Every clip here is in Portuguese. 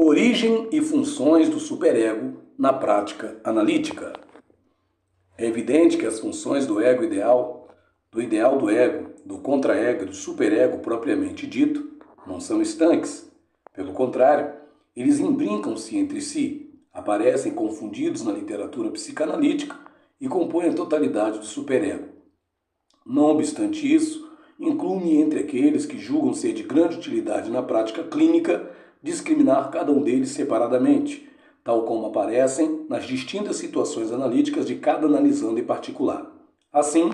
Origem e funções do superego na prática analítica. É evidente que as funções do ego ideal, do ego, do contraego e do superego propriamente dito, não são estanques. Pelo contrário, eles imbrincam-se entre si, aparecem confundidos na literatura psicanalítica e compõem a totalidade do superego. Não obstante isso, inclui entre aqueles que julgam ser de grande utilidade na prática clínica discriminar cada um deles separadamente, tal como aparecem nas distintas situações analíticas de cada analisando em particular. Assim,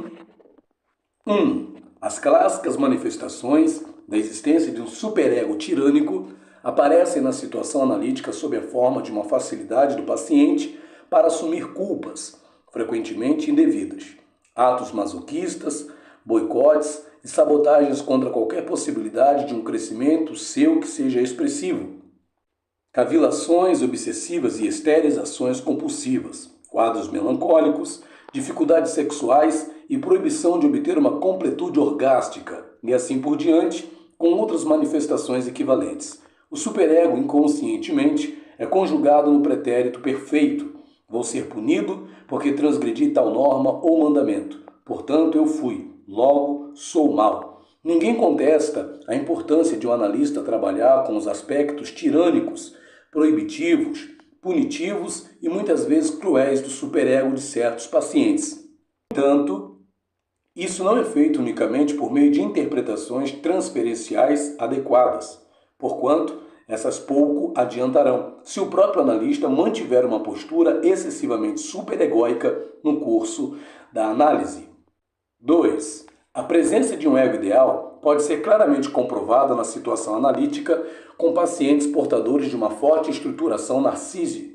1. As clássicas manifestações da existência de um superego tirânico aparecem na situação analítica sob a forma de uma facilidade do paciente para assumir culpas, frequentemente indevidas, atos masoquistas, boicotes e sabotagens contra qualquer possibilidade de um crescimento seu que seja expressivo, cavilações obsessivas e esterilizações compulsivas, quadros melancólicos, dificuldades sexuais e proibição de obter uma completude orgástica, e assim por diante, com outras manifestações equivalentes. O superego, inconscientemente, é conjugado no pretérito perfeito. Vou ser punido porque transgredi tal norma ou mandamento. Portanto, eu fui. Logo, sou mal. Ninguém contesta a importância de um analista trabalhar com os aspectos tirânicos, proibitivos, punitivos e muitas vezes cruéis do superego de certos pacientes. No entanto, isso não é feito unicamente por meio de interpretações transferenciais adequadas, porquanto essas pouco adiantarão se o próprio analista mantiver uma postura excessivamente superegóica no curso da análise. 2. A presença de um ego ideal pode ser claramente comprovada na situação analítica com pacientes portadores de uma forte estruturação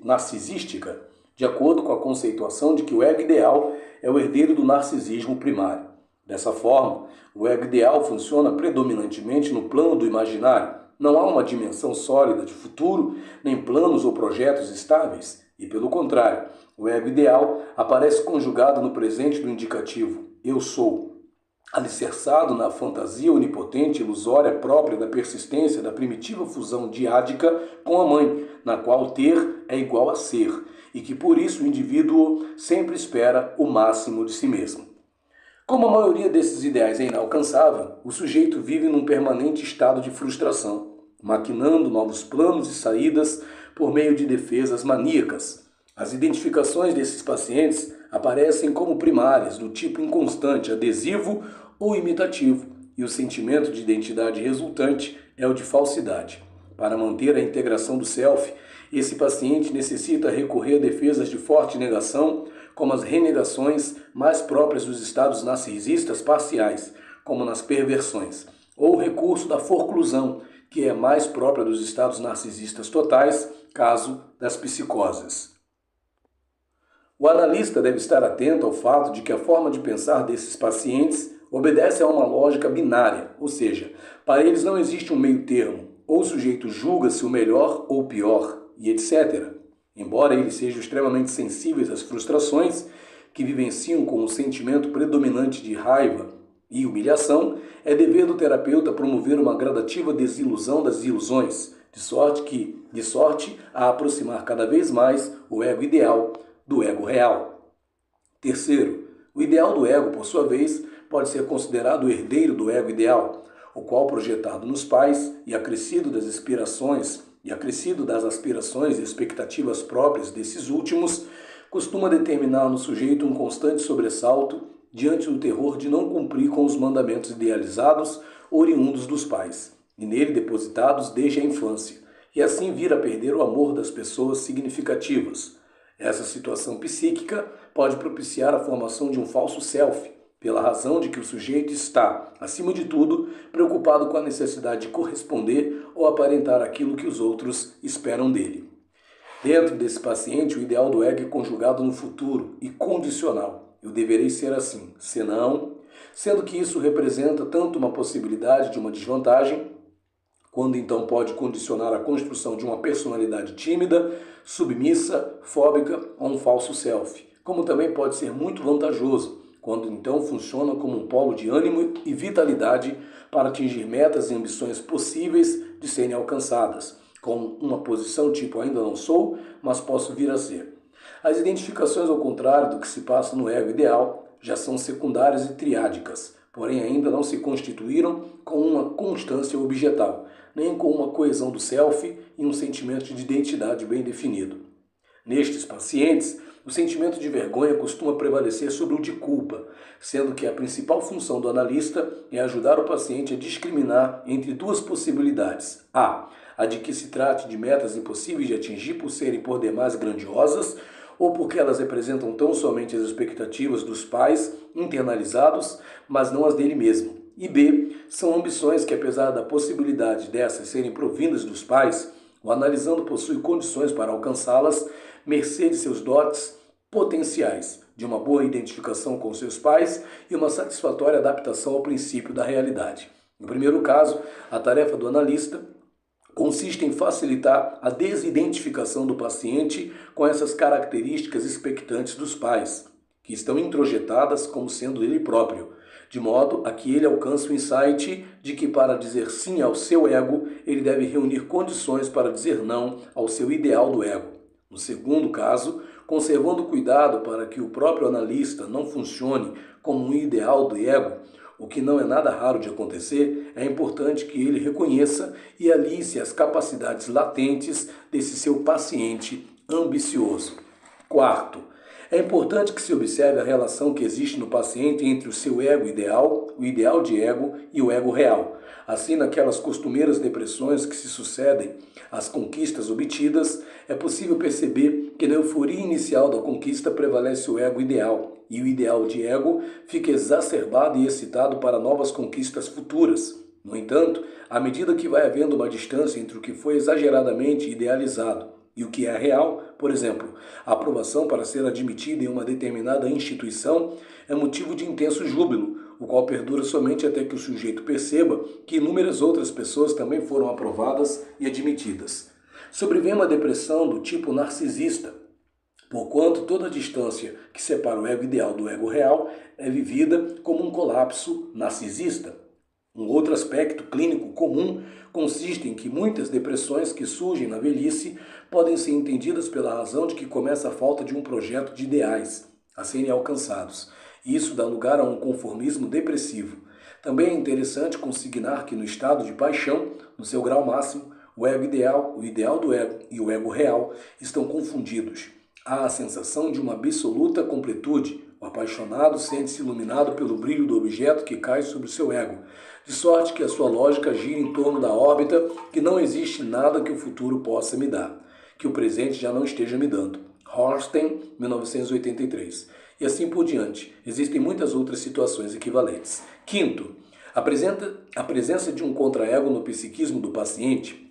narcisística, de acordo com a conceituação de que o ego ideal é o herdeiro do narcisismo primário. Dessa forma, o ego ideal funciona predominantemente no plano do imaginário. Não há uma dimensão sólida de futuro, nem planos ou projetos estáveis, e pelo contrário, o ego ideal aparece conjugado no presente do indicativo eu sou, alicerçado na fantasia onipotente e ilusória própria da persistência da primitiva fusão diádica com a mãe, na qual ter é igual a ser, e que por isso o indivíduo sempre espera o máximo de si mesmo. Como a maioria desses ideais é inalcançável, o sujeito vive num permanente estado de frustração, maquinando novos planos e saídas por meio de defesas maníacas. As identificações desses pacientes aparecem como primárias, do tipo inconstante, adesivo ou imitativo, e o sentimento de identidade resultante é o de falsidade. Para manter a integração do self, esse paciente necessita recorrer a defesas de forte negação, como as renegações mais próprias dos estados narcisistas parciais, como nas perversões, ou o recurso da forclusão, que é mais própria dos estados narcisistas totais, caso das psicoses. O analista deve estar atento ao fato de que a forma de pensar desses pacientes obedece a uma lógica binária, ou seja, para eles não existe um meio termo, ou o sujeito julga-se o melhor ou o pior, e etc. Embora eles sejam extremamente sensíveis às frustrações, que vivenciam com o sentimento predominante de raiva e humilhação, é dever do terapeuta promover uma gradativa desilusão das ilusões, de sorte a aproximar cada vez mais o ego ideal do ego real. Terceiro, o ideal do ego, por sua vez, pode ser considerado o herdeiro do ego ideal, o qual, projetado nos pais e acrescido das aspirações e expectativas próprias desses últimos, costuma determinar no sujeito um constante sobressalto diante do terror de não cumprir com os mandamentos idealizados oriundos dos pais, e nele depositados desde a infância, e assim vir a perder o amor das pessoas significativas. Essa situação psíquica pode propiciar a formação de um falso self, pela razão de que o sujeito está, acima de tudo, preocupado com a necessidade de corresponder ou aparentar aquilo que os outros esperam dele. Dentro desse paciente, o ideal do ego é conjugado no futuro e condicional. Eu deverei ser assim, senão, sendo que isso representa tanto uma possibilidade de uma desvantagem, quando então pode condicionar a construção de uma personalidade tímida, submissa, fóbica a um falso self, como também pode ser muito vantajoso, quando então funciona como um polo de ânimo e vitalidade para atingir metas e ambições possíveis de serem alcançadas, com uma posição tipo ainda não sou, mas posso vir a ser. As identificações, ao contrário do que se passa no ego ideal, já são secundárias e triádicas, porém ainda não se constituíram com uma constância objetal, nem com uma coesão do self e um sentimento de identidade bem definido. Nestes pacientes, o sentimento de vergonha costuma prevalecer sobre o de culpa, sendo que a principal função do analista é ajudar o paciente a discriminar entre duas possibilidades. A de que se trate de metas impossíveis de atingir por serem por demais grandiosas, ou porque elas representam tão somente as expectativas dos pais internalizados, mas não as dele mesmo. E B, são ambições que, apesar da possibilidade dessas serem provindas dos pais, o analisando possui condições para alcançá-las, mercê de seus dotes potenciais, de uma boa identificação com seus pais e uma satisfatória adaptação ao princípio da realidade. No primeiro caso, a tarefa do analista consiste em facilitar a desidentificação do paciente com essas características expectantes dos pais, que estão introjetadas como sendo ele próprio, de modo a que ele alcance o insight de que para dizer sim ao seu ego, ele deve reunir condições para dizer não ao seu ideal do ego. No segundo caso, conservando cuidado para que o próprio analista não funcione como um ideal do ego, o que não é nada raro de acontecer, é importante que ele reconheça e alice as capacidades latentes desse seu paciente ambicioso. Quarto, é importante que se observe a relação que existe no paciente entre o seu ego ideal, o ideal de ego e o ego real. Assim, naquelas costumeiras depressões que se sucedem às conquistas obtidas, é possível perceber que na euforia inicial da conquista prevalece o ego ideal, e o ideal de ego fica exacerbado e excitado para novas conquistas futuras. No entanto, à medida que vai havendo uma distância entre o que foi exageradamente idealizado e o que é real, por exemplo, a aprovação para ser admitida em uma determinada instituição é motivo de intenso júbilo, o qual perdura somente até que o sujeito perceba que inúmeras outras pessoas também foram aprovadas e admitidas. Sobrevém uma depressão do tipo narcisista, porquanto toda a distância que separa o ego ideal do ego real é vivida como um colapso narcisista. Um outro aspecto clínico comum consiste em que muitas depressões que surgem na velhice podem ser entendidas pela razão de que começa a falta de um projeto de ideais a serem alcançados. E isso dá lugar a um conformismo depressivo. Também é interessante consignar que no estado de paixão, no seu grau máximo, o ego ideal, o ideal do ego e o ego real estão confundidos. Há a sensação de uma absoluta completude. O apaixonado sente-se iluminado pelo brilho do objeto que cai sobre o seu ego, de sorte que a sua lógica gira em torno da órbita que não existe nada que o futuro possa me dar, que o presente já não esteja me dando. Horsten, 1983. E assim por diante. Existem muitas outras situações equivalentes. Quinto, a presença de um contraego no psiquismo do paciente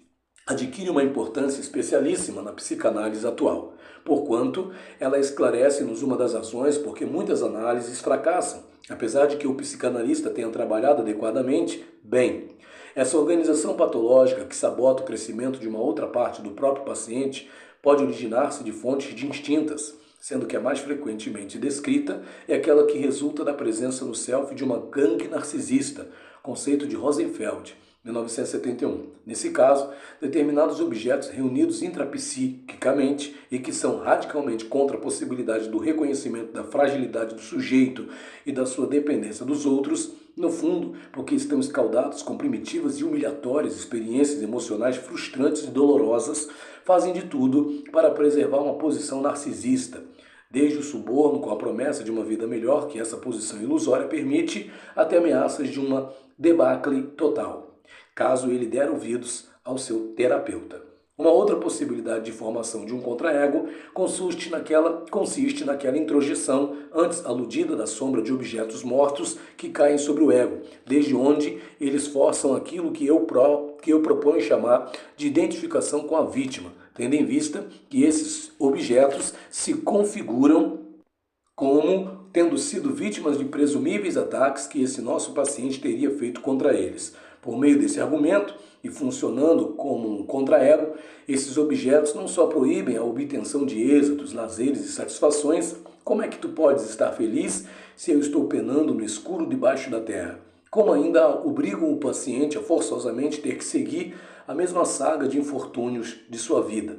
adquire uma importância especialíssima na psicanálise atual, porquanto ela esclarece-nos uma das razões por que muitas análises fracassam, apesar de que o psicanalista tenha trabalhado adequadamente, bem. Essa organização patológica que sabota o crescimento de uma outra parte do próprio paciente pode originar-se de fontes distintas, sendo que a mais frequentemente descrita é aquela que resulta da presença no self de uma gangue narcisista, conceito de Rosenfeld, 1971. Nesse caso, determinados objetos reunidos intrapsiquicamente e que são radicalmente contra a possibilidade do reconhecimento da fragilidade do sujeito e da sua dependência dos outros, no fundo, porque estão escaldados com primitivas e humilhatórias experiências emocionais frustrantes e dolorosas, fazem de tudo para preservar uma posição narcisista, desde o suborno com a promessa de uma vida melhor que essa posição ilusória permite, até ameaças de uma debacle total, caso ele der ouvidos ao seu terapeuta. Uma outra possibilidade de formação de um contraego consiste naquela introjeção antes aludida da sombra de objetos mortos que caem sobre o ego, desde onde eles forçam aquilo que eu proponho chamar de identificação com a vítima, tendo em vista que esses objetos se configuram como tendo sido vítimas de presumíveis ataques que esse nosso paciente teria feito contra eles. Por meio desse argumento, e funcionando como um contraego, esses objetos não só proíbem a obtenção de êxitos, lazeres e satisfações. Como é que tu podes estar feliz se eu estou penando no escuro debaixo da terra? Como ainda obrigam o paciente a forçosamente ter que seguir a mesma saga de infortúnios de sua vida.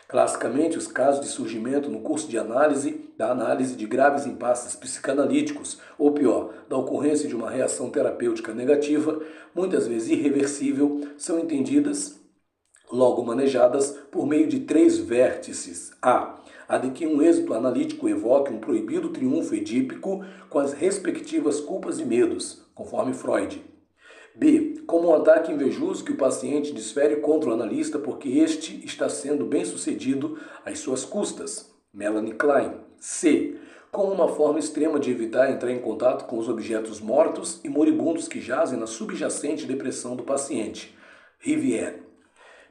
Classicamente, os casos de surgimento no curso de análise, da análise de graves impasses psicanalíticos, ou pior, da ocorrência de uma reação terapêutica negativa, muitas vezes irreversível, são entendidas, logo manejadas, por meio de 3 vértices. A de que um êxito analítico evoque um proibido triunfo edípico com as respectivas culpas e medos, conforme Freud. B. Como um ataque invejoso que o paciente desfere contra o analista porque este está sendo bem-sucedido às suas custas. Melanie Klein. C. Como uma forma extrema de evitar entrar em contato com os objetos mortos e moribundos que jazem na subjacente depressão do paciente. Rivière.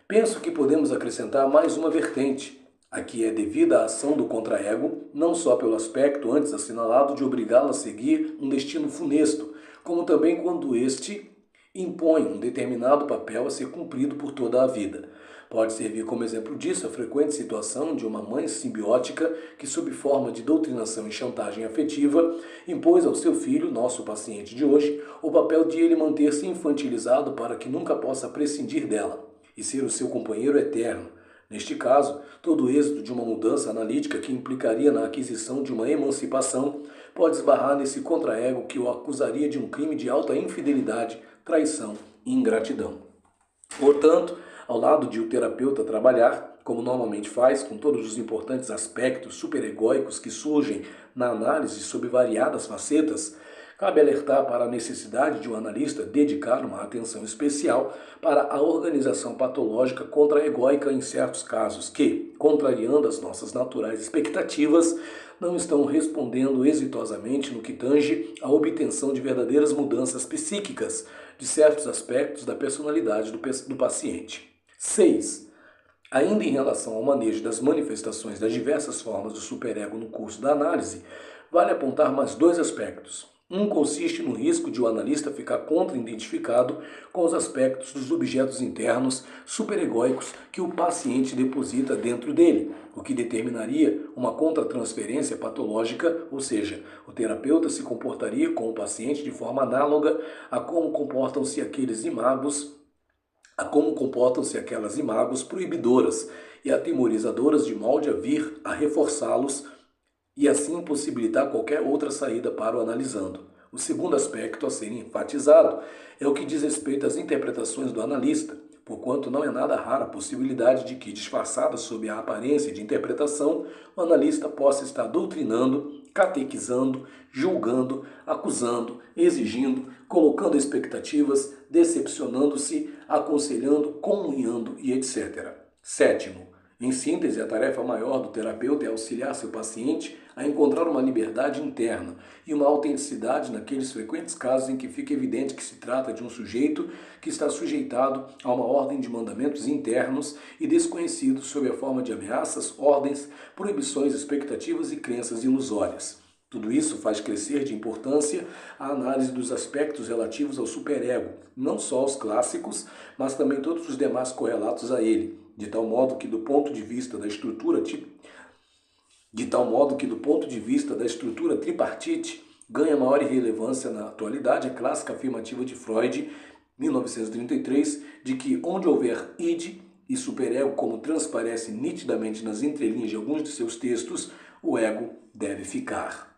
Penso que podemos acrescentar mais uma vertente, a que é devida à ação do contraego, não só pelo aspecto antes assinalado de obrigá-lo a seguir um destino funesto, como também quando este impõe um determinado papel a ser cumprido por toda a vida. Pode servir como exemplo disso a frequente situação de uma mãe simbiótica que, sob forma de doutrinação e chantagem afetiva, impôs ao seu filho, nosso paciente de hoje, o papel de ele manter-se infantilizado para que nunca possa prescindir dela e ser o seu companheiro eterno. Neste caso, todo o êxito de uma mudança analítica que implicaria na aquisição de uma emancipação pode esbarrar nesse contraego que o acusaria de um crime de alta infidelidade, traição e ingratidão. Portanto, ao lado de o terapeuta trabalhar, como normalmente faz, com todos os importantes aspectos superegóicos que surgem na análise sob variadas facetas, cabe alertar para a necessidade de um analista dedicar uma atenção especial para a organização patológica contraegóica em certos casos que, contrariando as nossas naturais expectativas, não estão respondendo exitosamente no que tange à obtenção de verdadeiras mudanças psíquicas de certos aspectos da personalidade do paciente. 6. Ainda em relação ao manejo das manifestações das diversas formas do superego no curso da análise, vale apontar mais 2 aspectos. Um consiste no risco de o analista ficar contra-identificado com os aspectos dos objetos internos superegóicos que o paciente deposita dentro dele, o que determinaria uma contratransferência patológica, ou seja, o terapeuta se comportaria com o paciente de forma análoga a como comportam-se aquelas imagos proibidoras e atemorizadoras de molde a vir a reforçá-los e assim possibilitar qualquer outra saída para o analisando. O segundo aspecto a ser enfatizado é o que diz respeito às interpretações do analista, porquanto não é nada rara a possibilidade de que, disfarçada sob a aparência de interpretação, o analista possa estar doutrinando, catequizando, julgando, acusando, exigindo, colocando expectativas, decepcionando-se, aconselhando, comunhando e etc. 7. Em síntese, a tarefa maior do terapeuta é auxiliar seu paciente a encontrar uma liberdade interna e uma autenticidade naqueles frequentes casos em que fica evidente que se trata de um sujeito que está sujeitado a uma ordem de mandamentos internos e desconhecidos sob a forma de ameaças, ordens, proibições, expectativas e crenças ilusórias. Tudo isso faz crescer de importância a análise dos aspectos relativos ao superego, não só os clássicos, mas também todos os demais correlatos a ele, de tal modo que do ponto de vista da estrutura tripartite ganha maior relevância na atualidade a clássica afirmativa de Freud, 1933, de que onde houver id e superego, como transparece nitidamente nas entrelinhas de alguns de seus textos, o ego deve ficar.